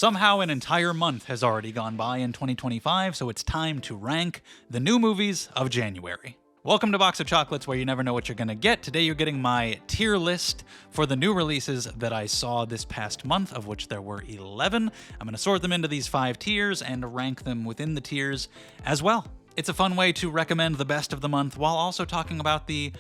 Somehow an entire month has already gone by in 2025, so it's time to rank the new movies of January. Welcome to Box of Chocolates, where you never know what you're going to get. Today you're getting my tier list for the new releases that I saw this past month, of which there were 11. I'm going to sort them into these 5 tiers and rank them within the tiers as well. It's a fun way to recommend the best of the month while also talking about the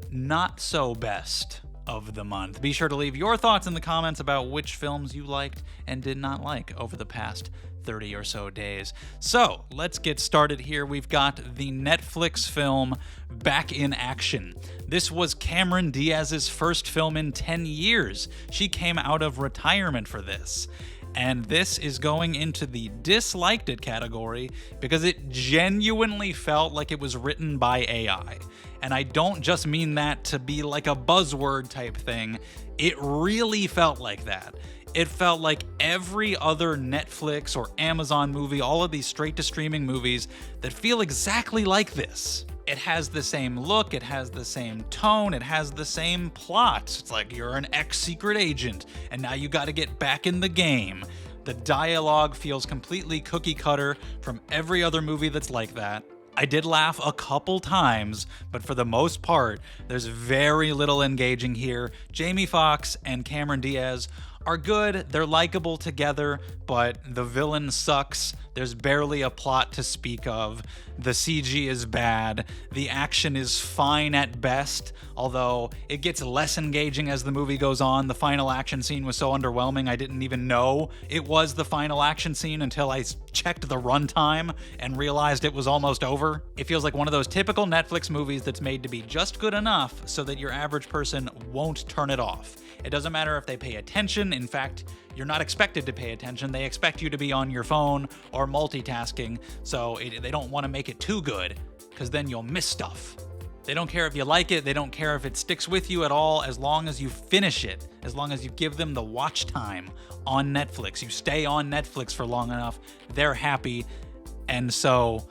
not so best of the month. Be sure to leave your thoughts in the comments about which films you liked and did not like over the past 30 or so days. So let's get started here. We've got the Netflix film Back in Action. This was Cameron Diaz's first film in 10 years. She came out of retirement for this. And this is going into the disliked it category because it genuinely felt like it was written by AI. And I don't just mean that to be like a buzzword type thing. It really felt like that. It felt like every other Netflix or Amazon movie, all of these straight-to-streaming movies that feel exactly like this. It has the same look, it has the same tone, it has the same plot. It's like you're an ex-secret agent, and now you gotta get back in the game. The dialogue feels completely cookie-cutter from every other movie that's like that. I did laugh a couple times, but for the most part, there's very little engaging here. Jamie Foxx and Cameron Diaz are good, they're likable together, but the villain sucks. There's barely a plot to speak of. The CG is bad. The action is fine at best, although it gets less engaging as the movie goes on. The final action scene was so underwhelming, I didn't even know it was the final action scene until I checked the runtime and realized it was almost over. It feels like one of those typical Netflix movies that's made to be just good enough so that your average person won't turn it off. It doesn't matter if they pay attention. In fact, you're not expected to pay attention. They expect you to be on your phone or multitasking, so they don't want to make it too good, because then you'll miss stuff. They don't care if you like it. They don't care if it sticks with you at all, as long as you finish it, as long as you give them the watch time on Netflix. You stay on Netflix for long enough, they're happy, and so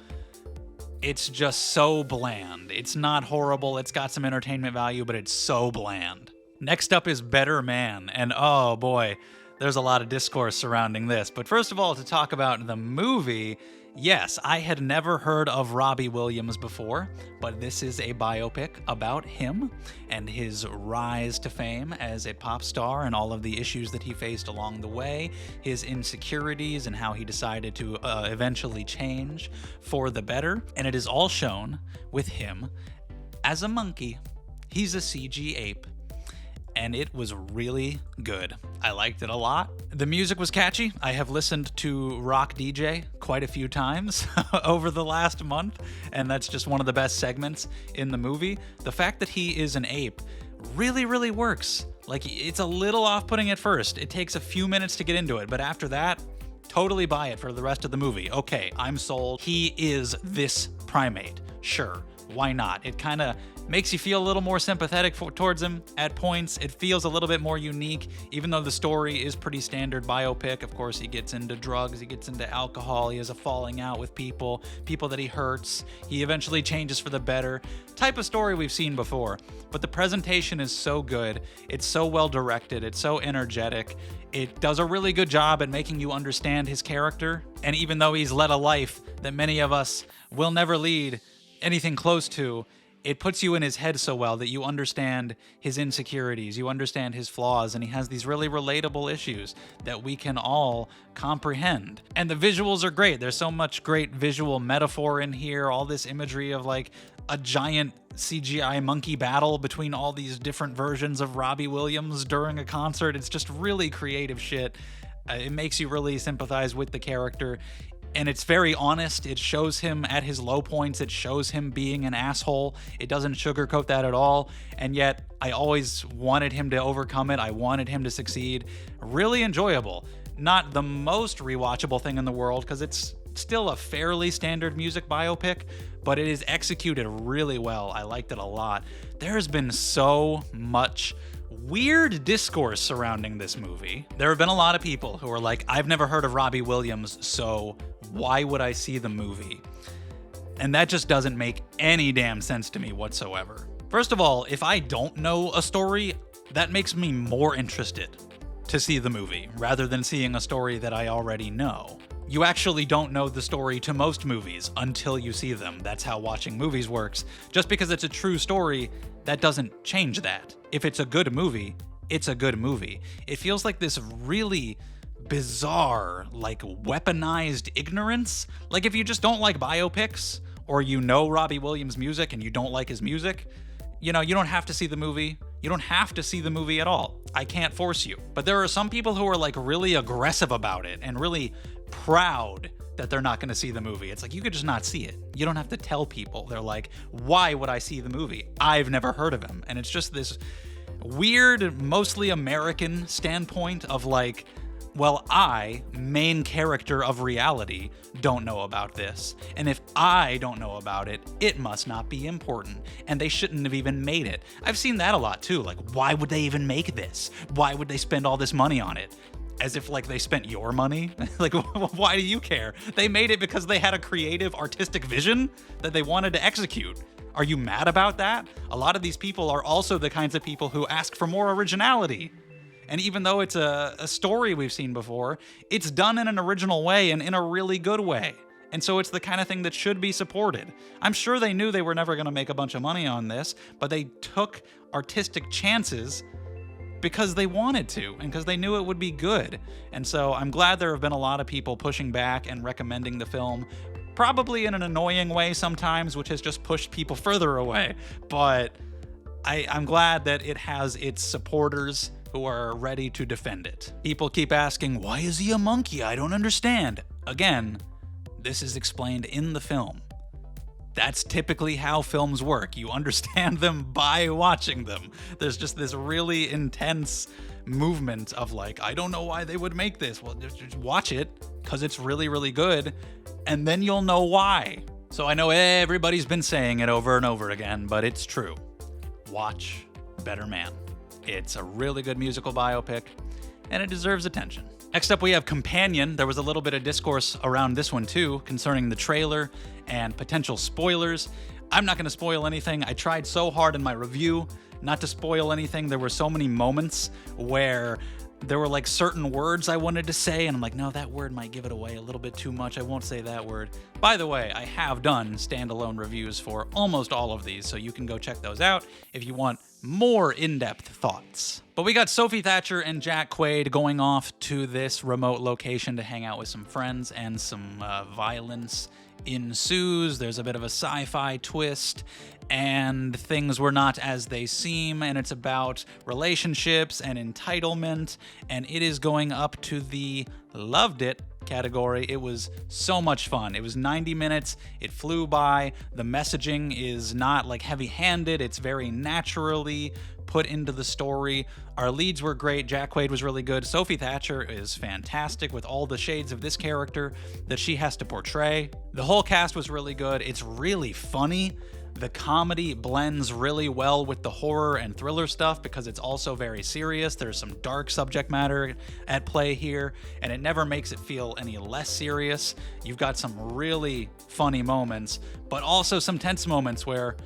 it's just so bland. It's not horrible. It's got some entertainment value, but it's so bland. Next up is Better Man, and oh boy, there's a lot of discourse surrounding this. But first of all, to talk about the movie, yes, I had never heard of Robbie Williams before, but this is a biopic about him and his rise to fame as a pop star and all of the issues that he faced along the way, his insecurities and how he decided to eventually change for the better. And it is all shown with him as a monkey. He's a CG ape. And it was really good. I liked it a lot. The music was catchy. I have listened to Rock DJ quite a few times over the last month, and that's just one of the best segments in the movie. The fact that he is an ape really, really works. Like, it's a little off-putting at first. It takes a few minutes to get into it, but after that, totally buy it for the rest of the movie. Okay, I'm sold. He is this primate. Sure, why not? It kind of makes you feel a little more sympathetic towards him at points. It feels a little bit more unique, even though the story is pretty standard biopic. Of course, he gets into drugs, he gets into alcohol, he has a falling out with people that he hurts. He eventually changes for the better. Type of story we've seen before. But the presentation is so good. It's so well directed. It's so energetic. It does a really good job at making you understand his character. And even though he's led a life that many of us will never lead anything close to, it puts you in his head so well that you understand his insecurities, you understand his flaws, and he has these really relatable issues that we can all comprehend. And the visuals are great. There's so much great visual metaphor in here, all this imagery of like a giant CGI monkey battle between all these different versions of Robbie Williams during a concert. It's just really creative shit. It makes you really sympathize with the character. And it's very honest. It shows him at his low points. It shows him being an asshole. It doesn't sugarcoat that at all. And yet, I always wanted him to overcome it. I wanted him to succeed. Really enjoyable. Not the most rewatchable thing in the world, because it's still a fairly standard music biopic, but it is executed really well. I liked it a lot. There's been so much weird discourse surrounding this movie. There have been a lot of people who are like, I've never heard of Robbie Williams, so why would I see the movie? And that just doesn't make any damn sense to me whatsoever. First of all, if I don't know a story, that makes me more interested. to see the movie, rather than seeing a story that I already know. You actually don't know the story to most movies until you see them. That's how watching movies works. Just because it's a true story, that doesn't change that. If it's a good movie, it's a good movie. It feels like this really bizarre, like weaponized ignorance. Like if you just don't like biopics, or you know Robbie Williams' music and you don't like his music, you know, you don't have to see the movie. You don't have to see the movie at all. I can't force you. But there are some people who are like really aggressive about it and really proud that they're not going to see the movie. It's like, you could just not see it. You don't have to tell people. They're like, why would I see the movie? I've never heard of him. And it's just this weird, mostly American standpoint of like, well, I, main character of reality, don't know about this. And if I don't know about it, it must not be important. And they shouldn't have even made it. I've seen that a lot too. Like, why would they even make this? Why would they spend all this money on it? As if like they spent your money? Like, why do you care? They made it because they had a creative, artistic vision that they wanted to execute. Are you mad about that? A lot of these people are also the kinds of people who ask for more originality. And even though it's a story we've seen before, it's done in an original way and in a really good way. And so it's the kind of thing that should be supported. I'm sure they knew they were never going to make a bunch of money on this, but they took artistic chances because they wanted to and because they knew it would be good. And so I'm glad there have been a lot of people pushing back and recommending the film, probably in an annoying way sometimes, which has just pushed people further away. But I'm glad that it has its supporters who are ready to defend it. People keep asking, why is he a monkey? I don't understand. Again, this is explained in the film. That's typically how films work. You understand them by watching them. There's just this really intense movement of like, I don't know why they would make this. Well, just watch it because it's really, really good, and then you'll know why. So I know everybody's been saying it over and over again, but it's true. Watch Better Man. It's a really good musical biopic, and it deserves attention. Next up, we have Companion. There was a little bit of discourse around this one too, concerning the trailer and potential spoilers. I'm not going to spoil anything. I tried so hard in my review not to spoil anything. There were so many moments where there were like certain words I wanted to say, and I'm like, no, that word might give it away a little bit too much. I won't say that word. By the way, I have done standalone reviews for almost all of these, so you can go check those out if you want more in-depth thoughts. But we got Sophie Thatcher and Jack Quaid going off to this remote location to hang out with some friends, and some violence ensues. There's a bit of a sci-fi twist, and things were not as they seem, and it's about relationships and entitlement, and it is going up to the loved it category. It was so much fun. It was 90 minutes. It flew by. The messaging is not like heavy-handed. It's very naturally put into the story. Our leads were great. Jack Quaid was really good. Sophie Thatcher is fantastic with all the shades of this character that she has to portray. The whole cast was really good. It's really funny. The comedy blends really well with the horror and thriller stuff because it's also very serious. There's some dark subject matter at play here, and it never makes it feel any less serious. You've got some really funny moments, but also some tense moments where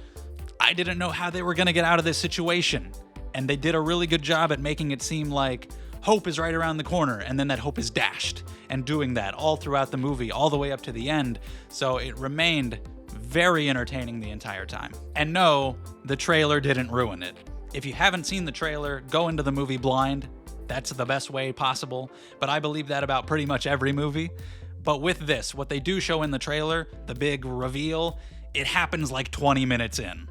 I didn't know how they were going to get out of this situation. And they did a really good job at making it seem like hope is right around the corner, and then that hope is dashed, and doing that all throughout the movie, all the way up to the end. So it remained very entertaining the entire time. And no, the trailer didn't ruin it. If you haven't seen the trailer, go into the movie blind. That's the best way possible. But I believe that about pretty much every movie. But with this, what they do show in the trailer, the big reveal, it happens like 20 minutes in.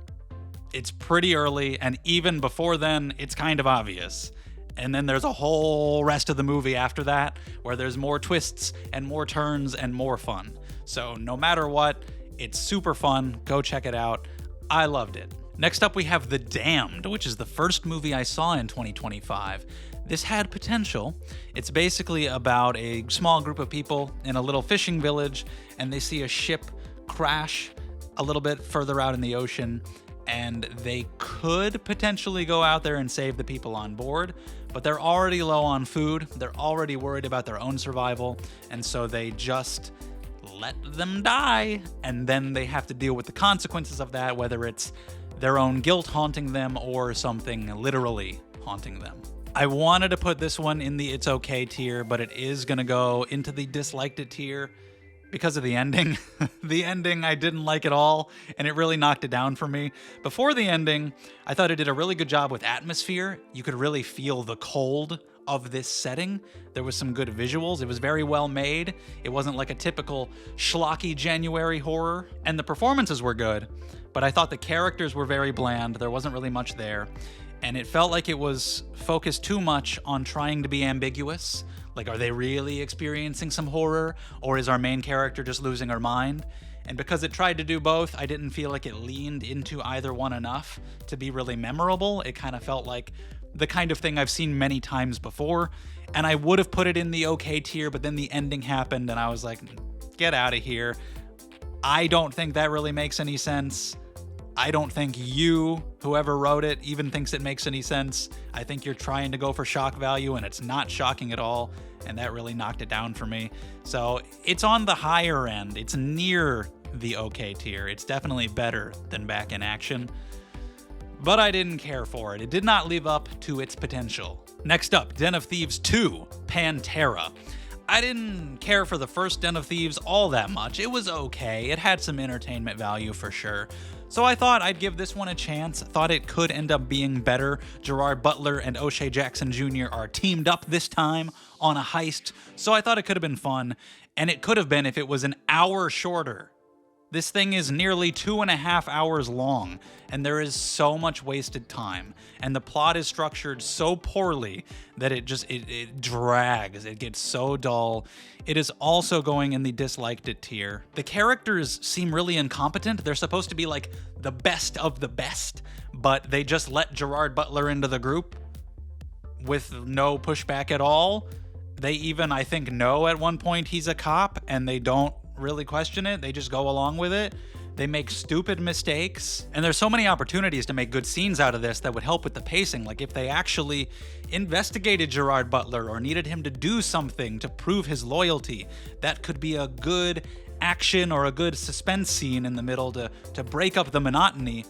It's pretty early, and even before then, it's kind of obvious. And then there's a whole rest of the movie after that, where there's more twists and more turns and more fun. So no matter what, it's super fun. Go check it out. I loved it. Next up, we have The Damned, which is the first movie I saw in 2025. This had potential. It's basically about a small group of people in a little fishing village, and they see a ship crash a little bit further out in the ocean, and they could potentially go out there and save the people on board, but they're already low on food. They're already worried about their own survival, and so they just let them die, and then they have to deal with the consequences of that, whether it's their own guilt haunting them or something literally haunting them. I wanted to put this one in the it's okay tier, but it is going to go into the disliked it tier because of the ending. The ending I didn't like at all, and it really knocked it down for me. Before the ending, I thought it did a really good job with atmosphere. You could really feel the cold of this setting. There was some good visuals. It was very well made. It wasn't like a typical schlocky January horror, and the performances were good, but I thought the characters were very bland. There wasn't really much there, and it felt like it was focused too much on trying to be ambiguous. Like, are they really experiencing some horror, or is our main character just losing her mind? And because it tried to do both, I didn't feel like it leaned into either one enough to be really memorable. It kind of felt like the kind of thing I've seen many times before, and I would have put it in the okay tier, but then the ending happened, and I was like, get out of here. I don't think that really makes any sense. I don't think you, whoever wrote it, even thinks it makes any sense. I think you're trying to go for shock value, and it's not shocking at all, and that really knocked it down for me. So it's on the higher end. It's near the okay tier. It's definitely better than Back in Action, but I didn't care for it. It did not live up to its potential. Next up, Den of Thieves 2, Pantera. I didn't care for the first Den of Thieves all that much. It was okay. It had some entertainment value for sure. So I thought I'd give this one a chance. Thought it could end up being better. Gerard Butler and O'Shea Jackson Jr. are teamed up this time on a heist, so I thought it could have been fun, and it could have been if it was an hour shorter. This thing is nearly 2.5 hours long, and there is so much wasted time, and the plot is structured so poorly that it drags. It gets so dull. It is also going in the disliked it tier. The characters seem really incompetent. They're supposed to be like the best of the best, but they just let Gerard Butler into the group with no pushback at all. They even, I think, know at one point he's a cop, and they don't really question it. They just go along with it. They make stupid mistakes, and there's so many opportunities to make good scenes out of this that would help with the pacing. Like if they actually investigated Gerard Butler or needed him to do something to prove his loyalty, that could be a good action or a good suspense scene in the middle to break up the monotony,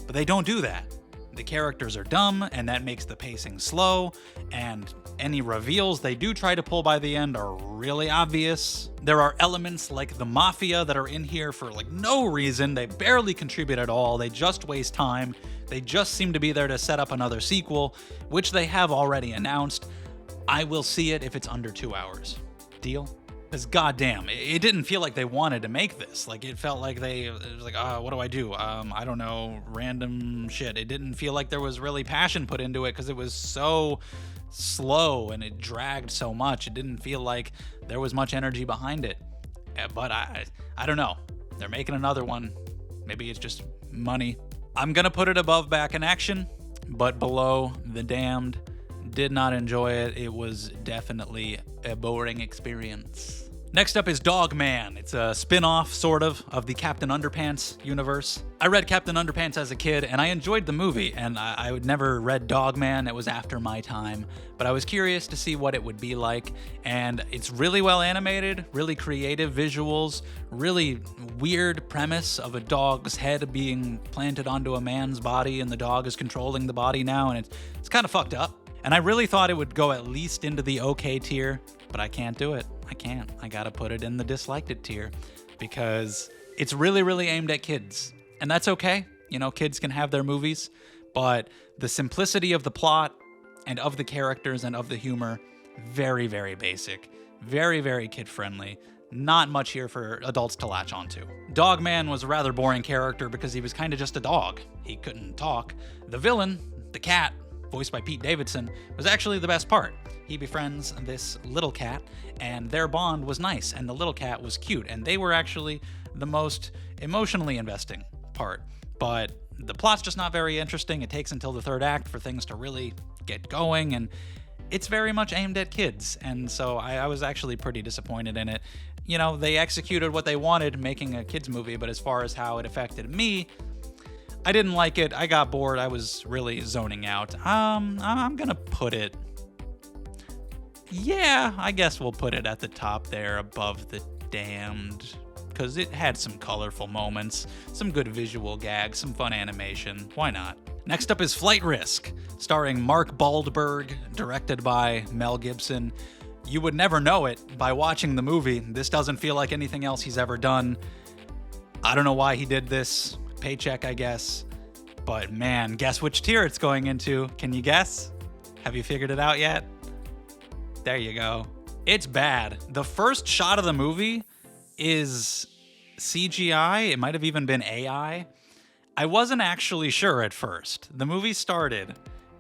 but they don't do that. The characters are dumb, and that makes the pacing slow, and any reveals they do try to pull by the end are really obvious. There are elements like the Mafia that are in here for like no reason. They barely contribute at all. They just waste time. They just seem to be there to set up another sequel, which they have already announced. I will see it if it's under 2 hours. Deal? Because goddamn, it didn't feel like they wanted to make this. Like it felt like it was like, what do I do? I don't know, random shit. It didn't feel like there was really passion put into it because it was so slow and it dragged so much. It didn't feel like there was much energy behind it. But I don't know. They're making another one. Maybe it's just money. I'm gonna put it above Back in Action, but below The Damned. Did not enjoy it. It was definitely a boring experience. Next up is Dog Man. It's a spin-off, sort of the Captain Underpants universe. I read Captain Underpants as a kid, and I enjoyed the movie, and I would never read Dog Man. It was after my time, but I was curious to see what it would be like, and it's really well animated, really creative visuals, really weird premise of a dog's head being planted onto a man's body, and the dog is controlling the body now, and it's kind of fucked up. And I really thought it would go at least into the okay tier, but I can't do it. I can't. I gotta put it in the disliked it tier because it's really, really aimed at kids. And that's okay. You know, kids can have their movies, but the simplicity of the plot and of the characters and of the humor, very, very basic. Very, very kid-friendly. Not much here for adults to latch onto. Dog Man was a rather boring character because he was kind of just a dog. He couldn't talk. The villain, the cat, voiced by Pete Davidson, was actually the best part. He befriends this little cat, and their bond was nice, and the little cat was cute, and they were actually the most emotionally investing part. But the plot's just not very interesting. It takes until the third act for things to really get going, and it's very much aimed at kids, and so I was actually pretty disappointed in it. You know, they executed what they wanted, making a kids movie, but as far as how it affected me, I didn't like it. I got bored. I was really zoning out. I'm gonna put it... Yeah, I guess we'll put it at the top there above The Damned, because it had some colorful moments, some good visual gags, some fun animation. Why not? Next up is Flight Risk, starring Mark Wahlberg, directed by Mel Gibson. You would never know it by watching the movie. This doesn't feel like anything else he's ever done. I don't know why he did this. Paycheck, I guess. But man, guess which tier it's going into. Can you guess? Have you figured it out yet? There you go. It's bad. The first shot of the movie is CGI. It might have even been AI. I wasn't actually sure at first. The movie started,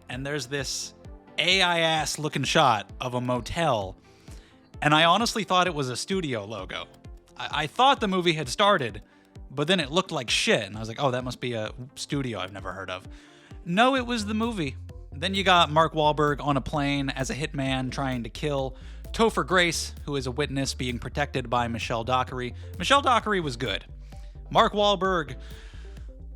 and there's this AI-ass looking shot of a motel, and I honestly thought it was a studio logo. I thought the movie had started, but then it looked like shit, and I was like, oh, that must be a studio I've never heard of. No, it was the movie. Then you got Mark Wahlberg on a plane as a hitman trying to kill Topher Grace, who is a witness being protected by Michelle Dockery. Michelle Dockery was good. Mark Wahlberg,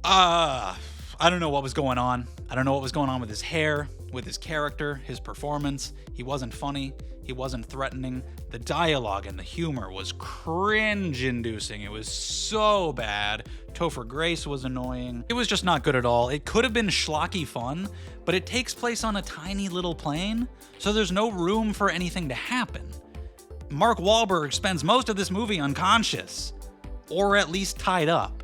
I don't know what was going on. I don't know what was going on with his hair, with his character, his performance. He wasn't funny. He wasn't threatening. The dialogue and the humor was cringe-inducing. It was so bad. Topher Grace was annoying. It was just not good at all. It could have been schlocky fun, but it takes place on a tiny little plane, so there's no room for anything to happen. Mark Wahlberg spends most of this movie unconscious, or at least tied up.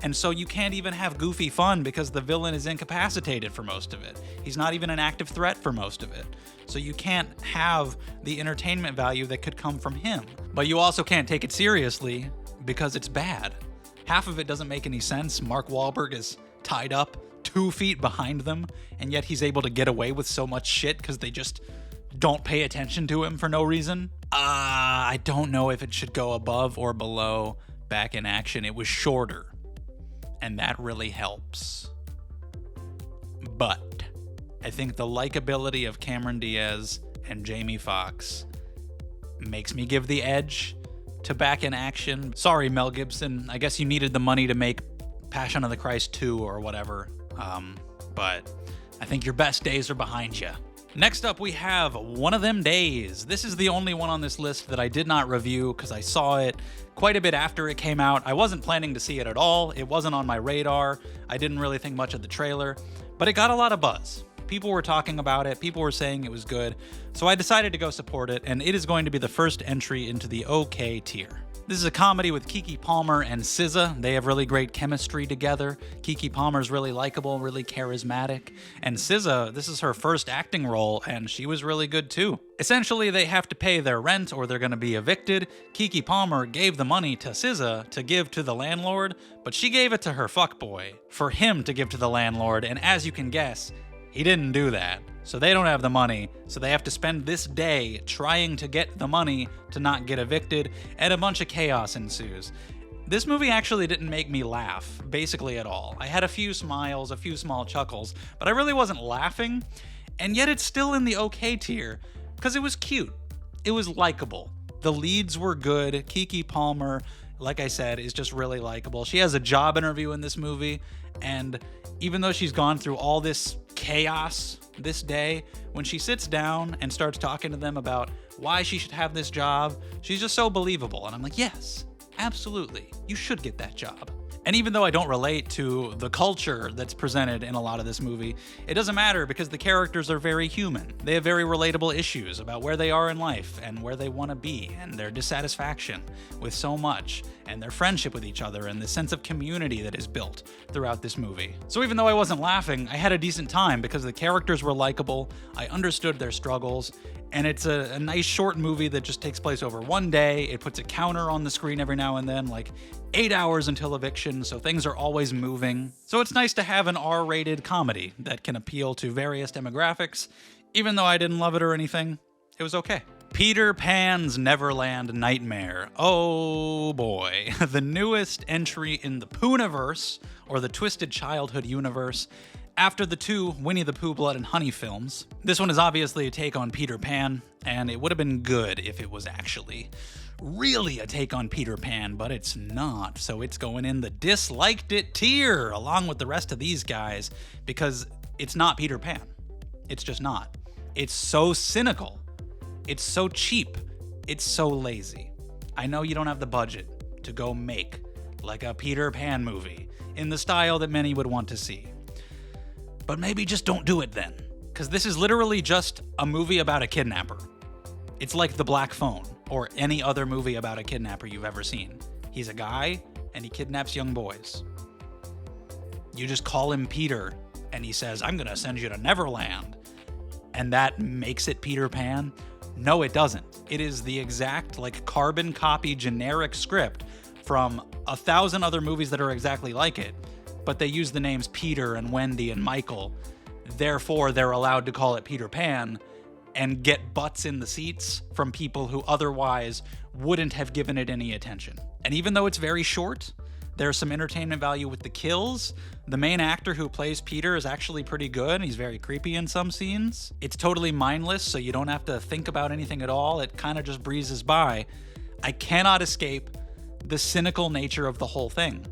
And so you can't even have goofy fun because the villain is incapacitated for most of it. He's not even an active threat for most of it. So you can't have the entertainment value that could come from him. But you also can't take it seriously because it's bad. Half of it doesn't make any sense. Mark Wahlberg is tied up 2 feet behind them, and yet he's able to get away with so much shit because they just don't pay attention to him for no reason. I don't know if it should go above or below Back in Action. It was shorter, and that really helps. But I think the likability of Cameron Diaz and Jamie Foxx makes me give the edge to Back in Action. Sorry, Mel Gibson. I guess you needed the money to make Passion of the Christ 2 or whatever. But I think your best days are behind you. Next up, we have One of Them Days. This is the only one on this list that I did not review because I saw it quite a bit after it came out. I wasn't planning to see it at all. It wasn't on my radar. I didn't really think much of the trailer, but it got a lot of buzz. People were talking about it. People were saying it was good. So I decided to go support it, and it is going to be the first entry into the OK tier. This is a comedy with Keke Palmer and SZA. They have really great chemistry together. Keke Palmer's really likable, really charismatic. And SZA, this is her first acting role, and she was really good too. Essentially, they have to pay their rent or they're going to be evicted. Keke Palmer gave the money to SZA to give to the landlord, but she gave it to her fuckboy for him to give to the landlord, and as you can guess, he didn't do that. So they don't have the money, so they have to spend this day trying to get the money to not get evicted, and a bunch of chaos ensues. This movie actually didn't make me laugh, basically at all. I had a few smiles, a few small chuckles, but I really wasn't laughing, and yet it's still in the OK tier, because it was cute. It was likable. The leads were good. Keke Palmer, like I said, is just really likable. She has a job interview in this movie, and even though she's gone through all this chaos this day, when she sits down and starts talking to them about why she should have this job, she's just so believable. And I'm like, yes, absolutely, you should get that job. And even though I don't relate to the culture that's presented in a lot of this movie, it doesn't matter because the characters are very human. They have very relatable issues about where they are in life and where they want to be and their dissatisfaction with so much and their friendship with each other and the sense of community that is built throughout this movie. So even though I wasn't laughing, I had a decent time because the characters were likable, I understood their struggles, and it's a nice short movie that just takes place over one day. It puts a counter on the screen every now and then, like 8 hours until eviction, so things are always moving. So it's nice to have an R-rated comedy that can appeal to various demographics. Even though I didn't love it or anything, it was okay. Peter Pan's Neverland Nightmare. Oh boy. The newest entry in the Pooniverse, or the Twisted Childhood universe, after the 2 Winnie the Pooh Blood and Honey films. This one is obviously a take on Peter Pan, and it would have been good if it was actually really a take on Peter Pan, but it's not, so it's going in the disliked it tier, along with the rest of these guys, because it's not Peter Pan. It's just not. It's so cynical. It's so cheap. It's so lazy. I know you don't have the budget to go make like a Peter Pan movie in the style that many would want to see. but maybe just don't do it then. Because this is literally just a movie about a kidnapper. It's like The Black Phone, or any other movie about a kidnapper you've ever seen. He's a guy, and he kidnaps young boys. You just call him Peter, and he says, I'm gonna send you to Neverland. And that makes it Peter Pan? No, it doesn't. It is the exact, like, carbon copy generic script from 1,000 other movies that are exactly like it, but they use the names Peter and Wendy and Michael. Therefore, they're allowed to call it Peter Pan and get butts in the seats from people who otherwise wouldn't have given it any attention. And even though it's very short, there's some entertainment value with the kills. The main actor who plays Peter is actually pretty good. He's very creepy in some scenes. It's totally mindless, so you don't have to think about anything at all. It kind of just breezes by. I cannot escape the cynical nature of the whole thing.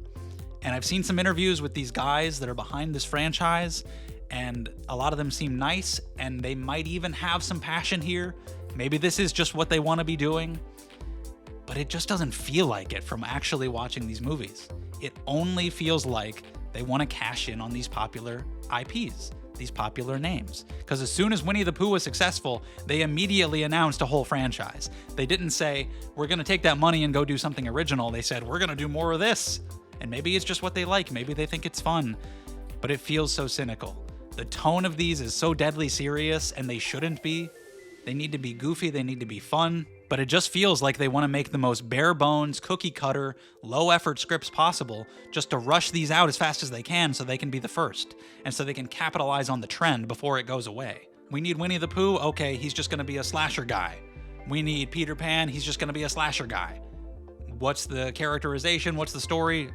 And I've seen some interviews with these guys that are behind this franchise, and a lot of them seem nice, and they might even have some passion here. Maybe this is just what they want to be doing. But it just doesn't feel like it from actually watching these movies. It only feels like they want to cash in on these popular IPs, these popular names. Because as soon as Winnie the Pooh was successful, they immediately announced a whole franchise. They didn't say, we're going to take that money and go do something original. They said, we're going to do more of this. And maybe it's just what they like. Maybe they think it's fun. But it feels so cynical. The tone of these is so deadly serious, and they shouldn't be. They need to be goofy. They need to be fun. But it just feels like they want to make the most bare bones, cookie cutter, low effort scripts possible just to rush these out as fast as they can so they can be the first and so they can capitalize on the trend before it goes away. We need Winnie the Pooh. Okay, he's just going to be a slasher guy. We need Peter Pan. He's just going to be a slasher guy. What's the characterization? What's the story?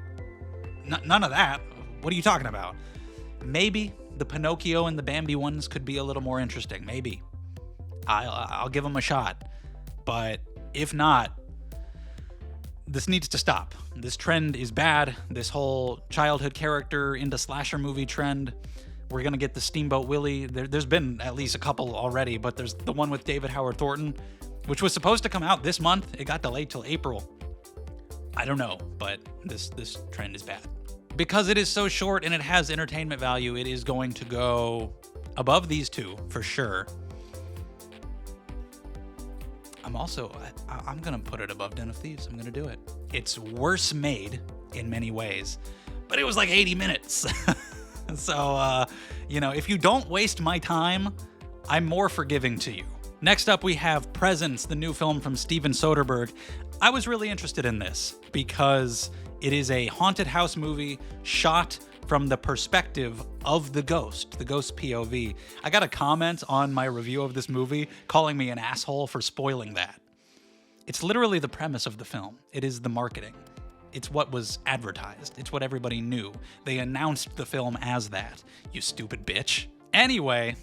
None of that. What are you talking about? Maybe the Pinocchio and the Bambi ones could be a little more interesting. Maybe. I'll give them a shot. But if not, this needs to stop. This trend is bad. This whole childhood character into slasher movie trend. We're going to get the Steamboat Willie. There's been at least a couple already, but there's the one with David Howard Thornton, which was supposed to come out this month. It got delayed till April. I don't know, but this trend is bad. Because it is so short and it has entertainment value, it is going to go above these two for sure. I'm going to put it above Den of Thieves. I'm going to do it. It's worse made in many ways, but it was like 80 minutes. So, if you don't waste my time, I'm more forgiving to you. Next up, we have Presence, the new film from Steven Soderbergh. I was really interested in this because it is a haunted house movie shot from the perspective of the ghost POV. I got a comment on my review of this movie calling me an asshole for spoiling that. It's literally the premise of the film. It is the marketing. It's what was advertised. It's what everybody knew. They announced the film as that, you stupid bitch. Anyway,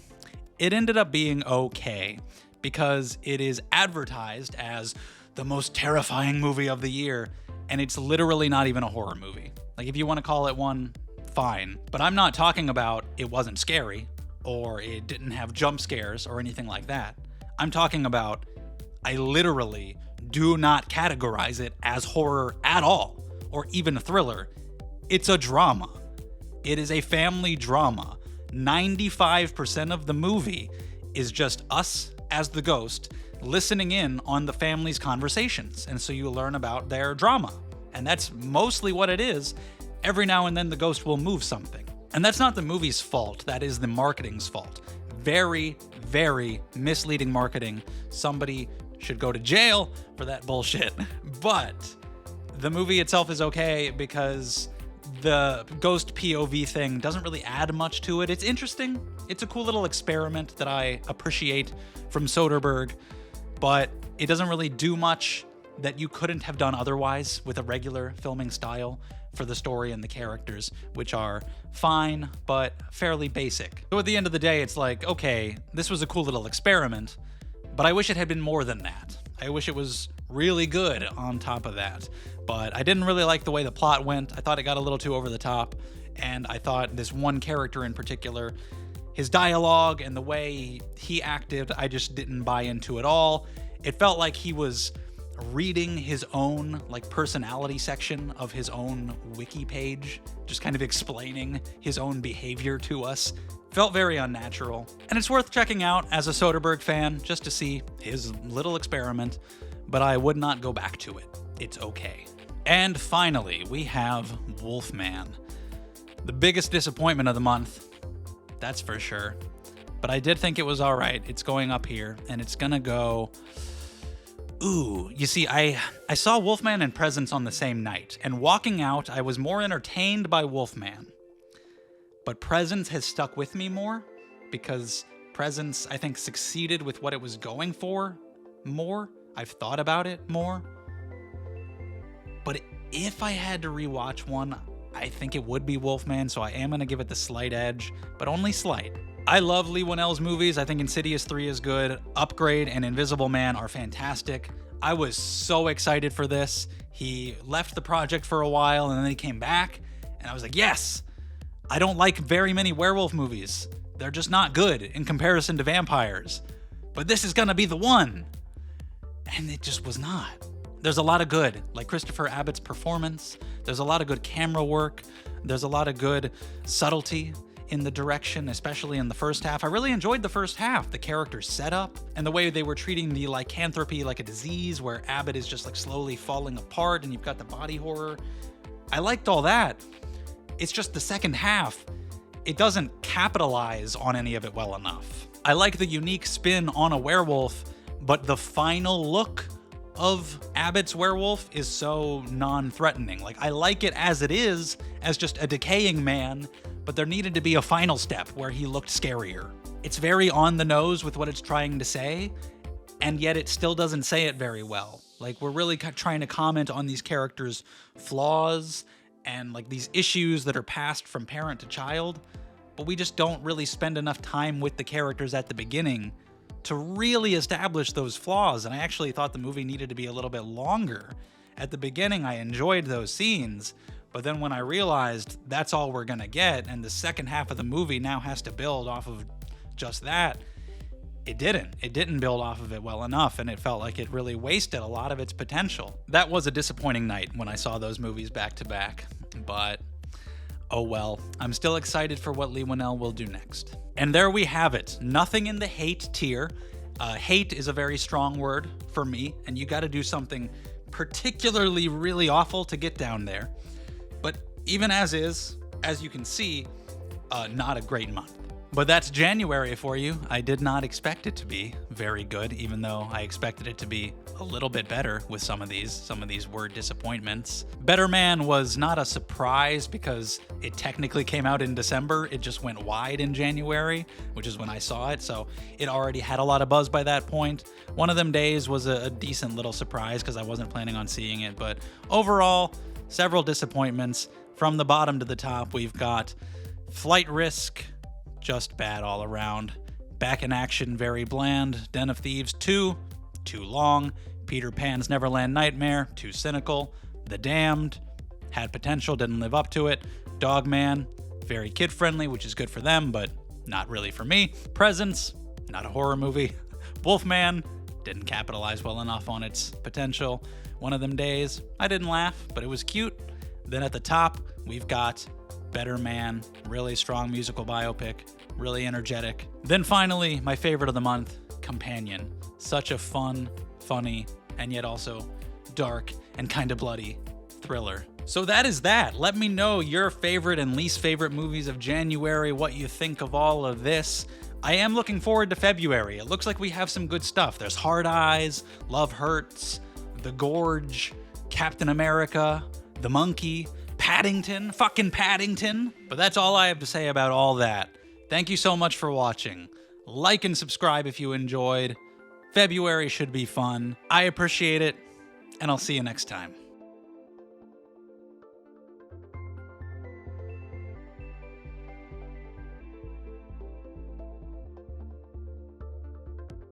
it ended up being okay because it is advertised as the most terrifying movie of the year, and it's literally not even a horror movie. Like, if you want to call it one, fine. But I'm not talking about it wasn't scary or it didn't have jump scares or anything like that. I'm talking about I literally do not categorize it as horror at all or even a thriller. It's a drama. It is a family drama. 95% of the movie is just us as the ghost listening in on the family's conversations. And so you learn about their drama. And that's mostly what it is. Every now and then the ghost will move something. And that's not the movie's fault. That is the marketing's fault. Very, very misleading marketing. Somebody should go to jail for that bullshit. But the movie itself is okay because the ghost POV thing doesn't really add much to it. It's interesting. It's a cool little experiment that I appreciate from Soderbergh, but it doesn't really do much that you couldn't have done otherwise with a regular filming style for the story and the characters, which are fine, but fairly basic. So at the end of the day, it's like, okay, this was a cool little experiment, but I wish it had been more than that. I wish it was really good on top of that. But I didn't really like the way the plot went. I thought it got a little too over the top, and I thought this one character in particular, his dialogue and the way he acted, I just didn't buy into at all. It felt like he was reading his own personality section of his own wiki page, just kind of explaining his own behavior to us, Felt very unnatural. And it's worth checking out as a Soderbergh fan just to see his little experiment, but I would not go back to it. It's okay. And finally, we have Wolfman. The biggest disappointment of the month, that's for sure. But I did think it was all right. It's going up here, and it's gonna go... Ooh, you see, I saw Wolfman and Presence on the same night, and walking out, I was more entertained by Wolfman. But Presence has stuck with me more, because Presence, I think, succeeded with what it was going for more. I've thought about it more. But if I had to rewatch one, I think it would be Wolfman, so I am going to give it the slight edge, but only slight. I love Leigh Whannell's movies. I think Insidious 3 is good. Upgrade and Invisible Man are fantastic. I was so excited for this. He left the project for a while, and then he came back, and I was like, yes! I don't like very many werewolf movies. They're just not good in comparison to vampires. But this is going to be the one! And it just was not. There's a lot of good, like Christopher Abbott's performance. There's a lot of good camera work. There's a lot of good subtlety in the direction, especially in the first half. I really enjoyed the first half, the character setup, and the way they were treating the lycanthropy like a disease, where Abbott is just like slowly falling apart, and you've got the body horror. I liked all that. It's just the second half, it doesn't capitalize on any of it well enough. I like the unique spin on a werewolf, but the final look of Abbott's werewolf is so non-threatening. Like, I like it as it is, as just a decaying man, but there needed to be a final step where he looked scarier. It's very on the nose with what it's trying to say, and yet it still doesn't say it very well. Like, we're really trying to comment on these characters' flaws and like these issues that are passed from parent to child, but we just don't really spend enough time with the characters at the beginning to really establish those flaws. And I actually thought the movie needed to be a little bit longer. At the beginning, I enjoyed those scenes, but then when I realized that's all we're gonna get, and the second half of the movie now has to build off of just that, it didn't build off of it well enough, and it felt like it really wasted a lot of its potential. That was a disappointing night when I saw those movies back to back, but oh well. I'm still excited for what Leigh Whannell will do next. And there we have it. Nothing in the hate tier. Hate is a very strong word for me, and you gotta do something particularly really awful to get down there. But even as is, as you can see, not a great month. But that's January for you. I did not expect it to be very good, even though I expected it to be a little bit better with some of these were disappointments. Better Man was not a surprise because it technically came out in December. It just went wide in January, which is when I saw it, so it already had a lot of buzz by that point. One of Them Days was a decent little surprise because I wasn't planning on seeing it, but overall, several disappointments. From the bottom to the top, we've got Flight Risk, just bad all around. Back in Action, very bland. Den of Thieves 2, too long. Peter Pan's Neverland Nightmare, too cynical. The Damned, had potential, didn't live up to it. Dogman, very kid-friendly, which is good for them, but not really for me. Presence, not a horror movie. Wolfman, didn't capitalize well enough on its potential. One of Them Days, I didn't laugh, but it was cute. Then at the top, we've got Better Man, really strong musical biopic, really energetic. Then finally, my favorite of the month, Companion. Such a fun, funny, and yet also dark and kind of bloody thriller. So that is that. Let me know your favorite and least favorite movies of January, what you think of all of this. I am looking forward to February. It looks like we have some good stuff. There's Hard Eyes, Love Hurts, The Gorge, Captain America, The Monkey, Paddington, fucking Paddington. But that's all I have to say about all that. Thank you so much for watching. Like and subscribe if you enjoyed. February should be fun. I appreciate it, and I'll see you next time.